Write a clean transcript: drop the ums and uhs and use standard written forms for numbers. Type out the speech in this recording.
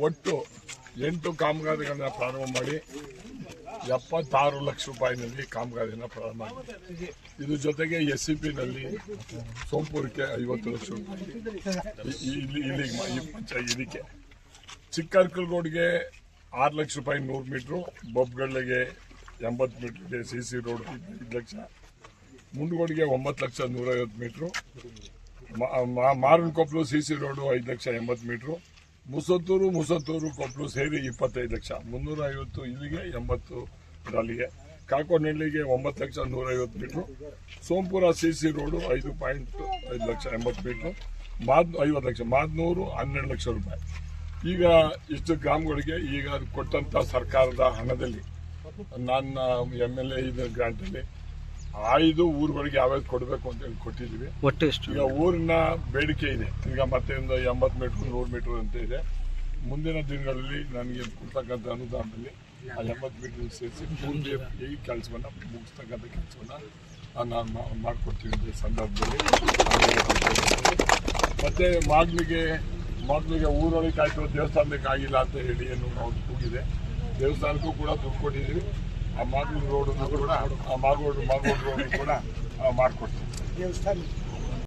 ಒಟ್ಟು 8 ಕಾಮಗಾರಿಗಳನ್ನ ಪ್ರಾರಂಭ ಮಾಡಿ 76 ಲಕ್ಷ ರೂಪಾಯಿನಲ್ಲಿ ಕಾಮಗಾರಿನ ಪ್ರಾರಂಭ ಮಾಡಿದೆ. ಇದ್ರ ಜೊತೆಗೆ SCPನಲ್ಲಿ ಸೋಂಪುರಕ್ಕೆ 50 ಲಕ್ಷ ರೂಪಾಯಿ, ಇದಕ್ಕೆ ಚಿಕ್ಕರ್ಕಲ್ಗೋಡ್ಗೆ 6 ಲಕ್ಷ ರೂಪಾಯಿ 100 ಮೀಟ್ರು, ಬೊಬ್ಗಳ್ಳಿಗೆ 80 ಮೀಟ್ರಿಗೆ CC ರೋಡ್ 5 ಲಕ್ಷ, ಮುಂಡಗೋಡಿಗೆ 9 lakh 150 metre, Maranakoppalu CC road 5 lakh 80 metre, Musatturu Koppalu ಸೇರಿ 25 ಲಕ್ಷ 350 ಇಲ್ಲಿಗೆ 80 ಅಲ್ಲಿಗೆ, ಕಾಕೋನಹಳ್ಳಿಗೆ 9 lakh 150 metre, Sompura CC road 5.5 lakh 80 metre, 50 lakh, Madanur 12 lakh ರೂಪಾಯಿ. ಈಗ ಇಷ್ಟು ಗ್ರಾಮಗಳಿಗೆ ಈಗ ಕೊಟ್ಟಂತ ಸರ್ಕಾರದ ಹಣದಲ್ಲಿ ನನ್ನ MLA ಇದ್ದ ಗ್ರಾಂಟಲ್ಲಿ 5 ಊರುಗಳಿಗೆ ಯಾವ್ಯಾವ್ದು ಕೊಡಬೇಕು ಅಂತ ಹೇಳಿ ಕೊಟ್ಟಿದ್ದೀವಿ. ಒಟ್ಟು ಎಷ್ಟು ಈಗ ಊರಿನ ಬೇಡಿಕೆ ಇದೆ, ಈಗ ಮತ್ತೆ 80 ಮೀಟ್ರ್ 100 ಮೀಟ್ರ್ ಅಂತ ಇದೆ. ಮುಂದಿನ ದಿನಗಳಲ್ಲಿ ನನಗೆ ಕೊಡ್ತಕ್ಕಂಥ ಅನುದಾನದಲ್ಲಿ ಆ 80 ಮೀಟ್ರ್ ಸೇರಿಸಿ ಪೂರ್ತಿ ಈ ಕೆಲಸವನ್ನು ಮುಗಿಸ್ತಕ್ಕಂಥ ಕೆಲಸವನ್ನು ನಾನು ಮಾಡಿಕೊಡ್ತೀನಿ ಸಂದರ್ಭದಲ್ಲಿ. ಮತ್ತೆ ಮಕ್ಕಳಿಗೆ ಊರೊಳಗೆ ಆಯಿತು, ದೇವಸ್ಥಾನಕ್ಕೆ ಆಗಿಲ್ಲ ಅಂತ ಹೇಳಿ ಏನು ಅವ್ರು ಕೂಗಿದೆ, ದೇವಸ್ಥಾನಕ್ಕೂ ಕೂಡ ದುಡ್ಡು ಕೊಟ್ಟಿದ್ದೀವಿ. ಆ ಮಾಗೂರು ರೋಡ್ ಕೂಡ ಮಾಡಿಕೊಡ್ತೀವಿ.